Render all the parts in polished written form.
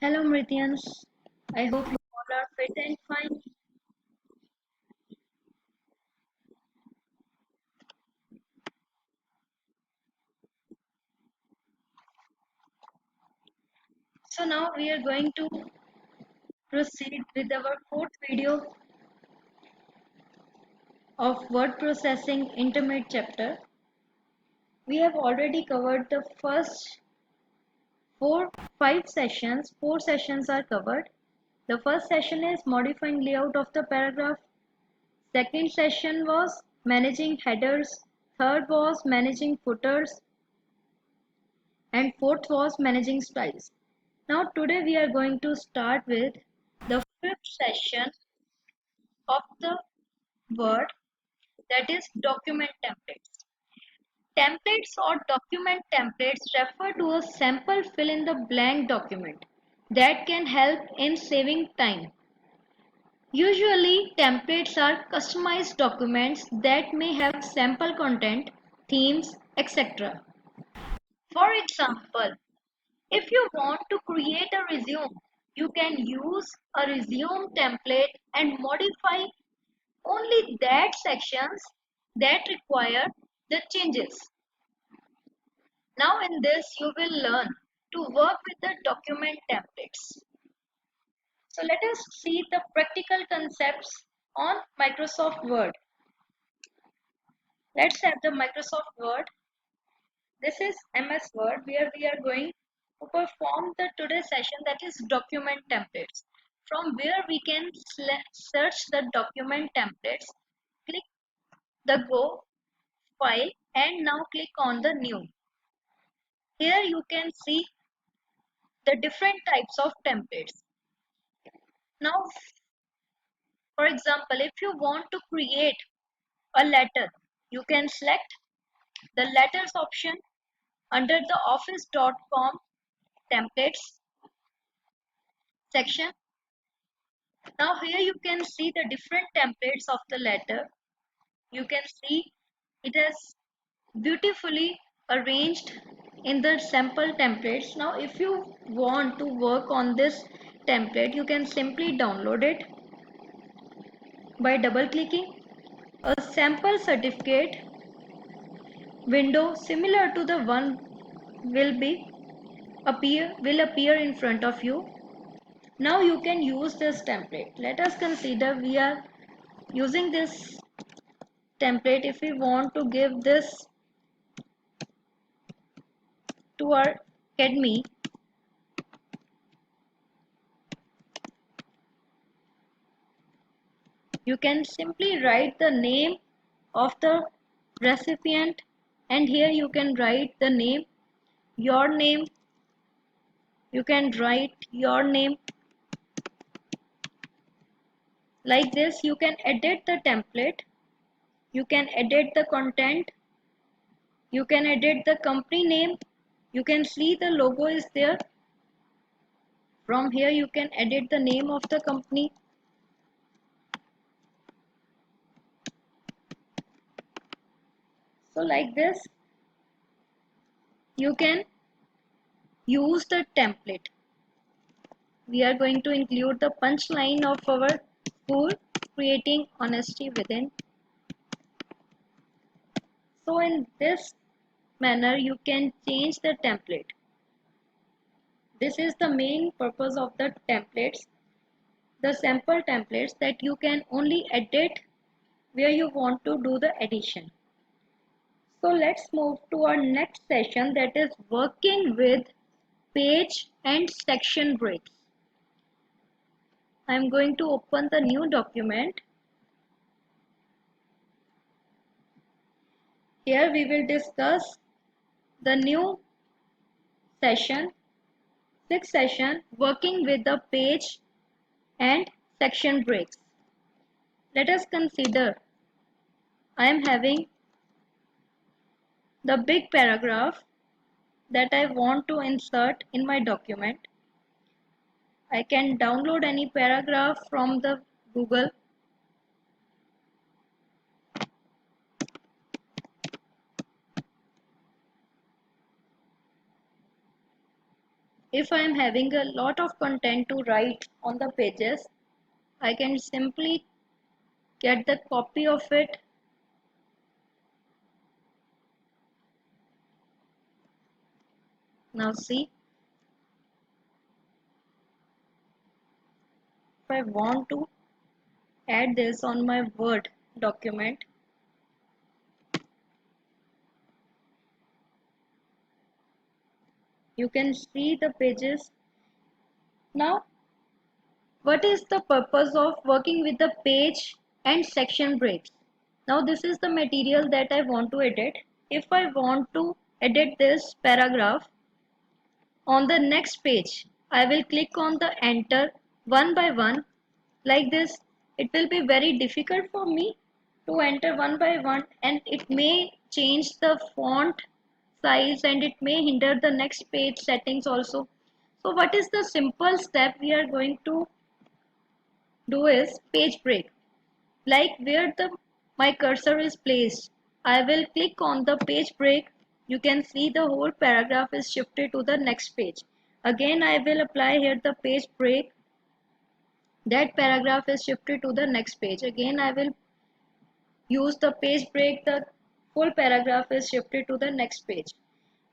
Hello, Mrithians. I hope you all are fit and fine. So now we are going to proceed with our fourth video of word processing intermediate chapter. We have already covered the first five sessions. Four sessions are covered. The first session is modifying layout of the paragraph. Second session was managing headers. Third was managing footers. And fourth was managing styles. Now today we are going to start with the fifth session of the word, that is document templates. Templates or document templates refer to a sample fill in the blank document that can help in saving time. Usually templates are customized documents that may have sample content, themes, etc. For example, if you want to create a resume, you can use a resume template and modify only that sections that require the changes. Now in this you will learn to work with the document templates. So let us see the practical concepts on Microsoft Word. Let's have the Microsoft Word. This is MS Word where we are going to perform the today's session, that is document templates. From where we can search the document templates, click the go file and now click on the new. Here you can see the different types of templates. Now, for example, if you want to create a letter, you can select the letters option under the office.com templates section. Now here you can see the different templates of the letter. You can see it is beautifully arranged in the sample templates. Now if you want to work on this template, you can simply download it by double clicking. A sample certificate window similar to the one will appear in front of you. Now you can use this template. Let us consider we are using this template. If we want to give this to our academy, you can simply write the name of the recipient, and here you can write the name, your name. You can write your name like this. You can edit the template, you can edit the content, you can edit the company name. You can see the logo is there. From here you can edit the name of the company. So like this you can use the template. We are going to include the punchline of our school, creating honesty within. So in this manner you can change the template. This is the main purpose of the templates, the sample templates, that you can only edit where you want to do the addition. So let's move to our next session, that is working with page and section breaks. I am going to open the new document. Here we will discuss the new session, sixth session, working with the page and section breaks. Let us consider I am having the big paragraph that I want to insert in my document. I can download any paragraph from the Google. if I am having a lot of content to write on the pages, I can simply get the copy of it. Now see, if I want to add this on my Word document, you can see the pages. Now, what is the purpose of working with the page and section breaks? Now, this is the material that I want to edit. If I want to edit this paragraph on the next page, I will click on the enter one by one like this. It will be very difficult for me to enter one by one, and it may change the font size and it may hinder the next page settings also. So what is the simple step we are going to do is page break. Like where the my cursor is placed, I will click on the page break. You can see the whole paragraph is shifted to the next page. Again, I will apply here the page break. That paragraph is shifted to the next page. Again, I will use the page break. The full paragraph is shifted to the next page.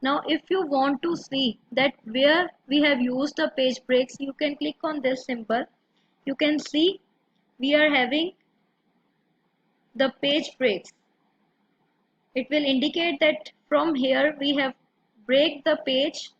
Now, if you want to see that where we have used the page breaks, you can click on this symbol. You can see we are having the page breaks. It will indicate that from here we have break the page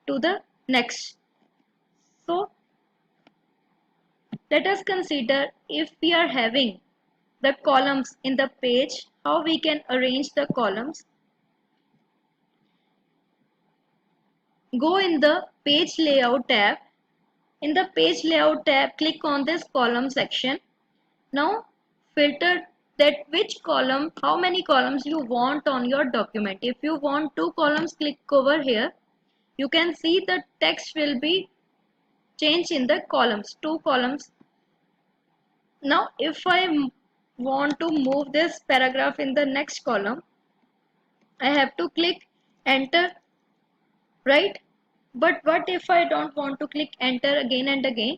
to the next. So let us consider if we are having the columns in the page, how we can arrange the columns. Go in the page layout tab. In the page layout tab, click on this column section. Now filter that which column, how many columns you want on your document. If you want 2 columns, click over here. You can see the text will be changed in the columns, 2 columns. Now if I want to move this paragraph in the next column, I have to click enter, right? But what if I don't want to click enter again and again?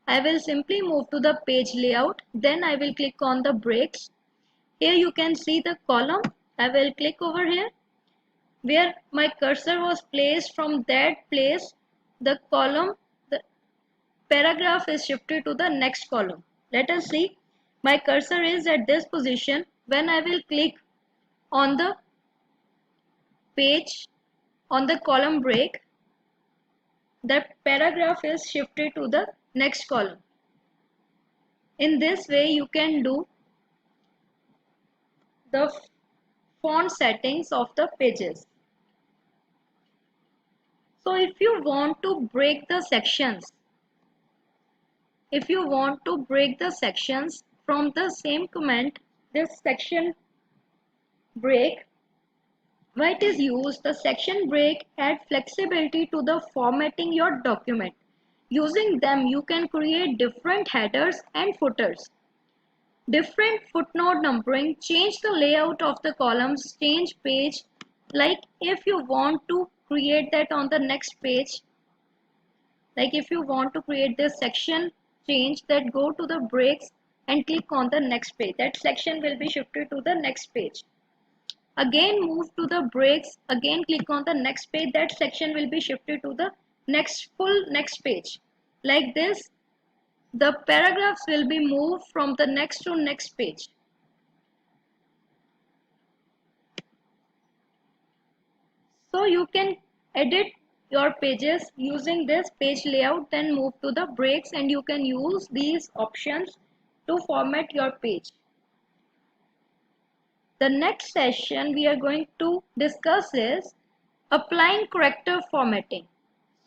I will simply move to the page layout. Then I will click on the breaks. Here you can see the column. I will click over here. Where my cursor was placed, from that place, the column, the paragraph is shifted to the next column. Let us see. My cursor is at this position. When I will click on the page, on the column break, the paragraph is shifted to the next column. In this way, you can do the font settings of the pages. So if you want to break the sections, from the same command, this section break, why it is used? The section break add flexibility to the formatting your document. Using them, you can create different headers and footers, different footnote numbering, change the layout of the columns, change page. Like if you want to create that on the next page, like if you want to create this section change, that go to the breaks and click on the next page. That section will be shifted to the next page. Again move to the breaks, again click on the next page. That section will be shifted to the next page. Like this, the paragraphs will be moved from the next to next page. So you can edit your pages using this page layout, then move to the breaks, and you can use these options to format your page. The next session we are going to discuss is applying character formatting.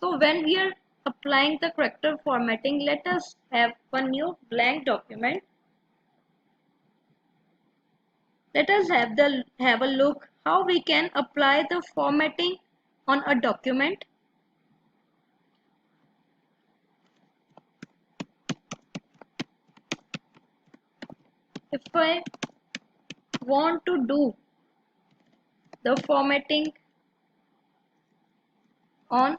So when we are applying the character formatting, let us have one new blank document. Let us have a look how we can apply the formatting on a document. If I want to do the formatting on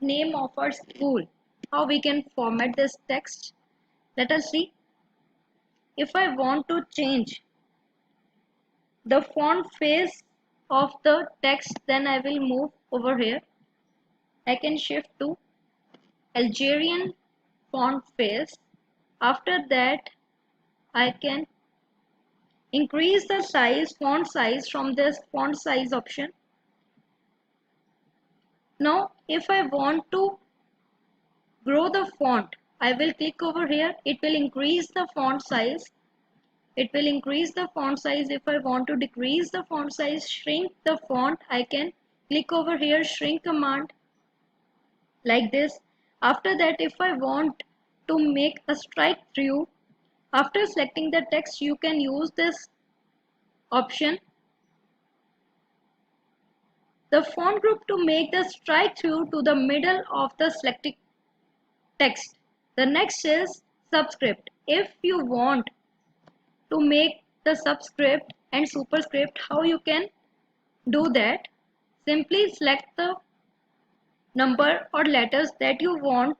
name of our school. How we can format this text? Let us see. If I want to change the font face of the text, then I will move over here. I can shift to Algerian font face. After that, I can increase the size, font size from this font size option. Now, if I want to grow the font, I will click over here. It will increase the font size. It will increase the font size. If I want to decrease the font size, shrink the font, I can click over here, shrink command like this. After that, if I want to make a strike through, after selecting the text, you can use this option, the font group, to make the strike through to the middle of the selected text. The next is subscript. If you want to make the subscript and superscript, how you can do that? Simply select the number or letters that you want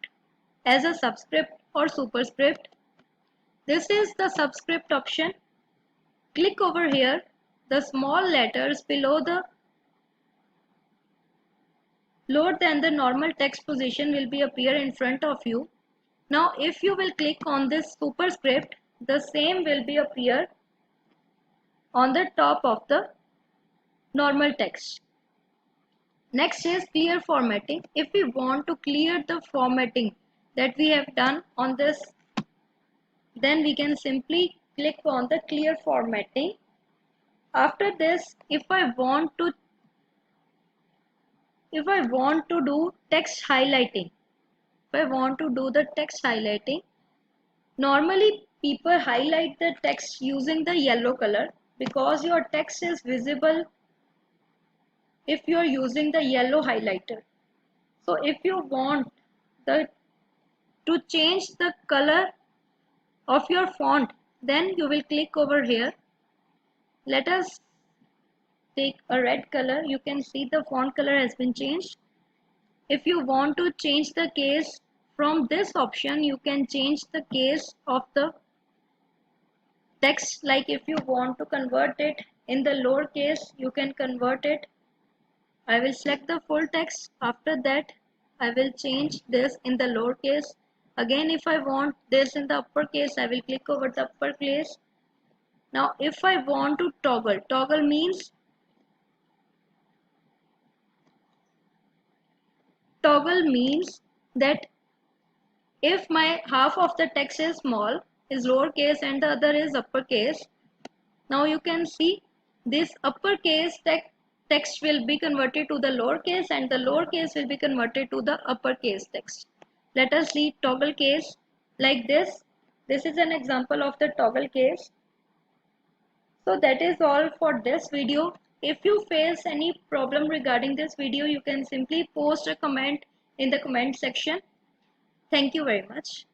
as a subscript or superscript. This is the subscript option. Click over here. The small letters below the lower than the normal text position will be appear in front of you. Now if you will click on this superscript, the same will be appear on the top of the normal text. Next is clear formatting. If we want to clear the formatting that we have done on this, then we can simply click on the clear formatting. After this, if I want to do text highlighting, normally people highlight the text using the yellow color because your text is visible if you are using the yellow highlighter. So if you want to change the color of your font, then you will click over here. Let us take a red color. You can see the font color has been changed. If you want to change the case from this option, you can change the case of the text. Like if you want to convert it in the lowercase, you can convert it. I will select the full text. After that, I will change this in the lowercase. Again, if I want this in the uppercase, I will click over the uppercase. Now, if I want to toggle means that if my half of the text is small, is lowercase, and the other is uppercase, now you can see this uppercase text will be converted to the lowercase and the lowercase will be converted to the uppercase text. Let us see toggle case like this. This is an example of the toggle case. So that is all for this video. If you face any problem regarding this video, you can simply post a comment in the comment section. Thank you very much.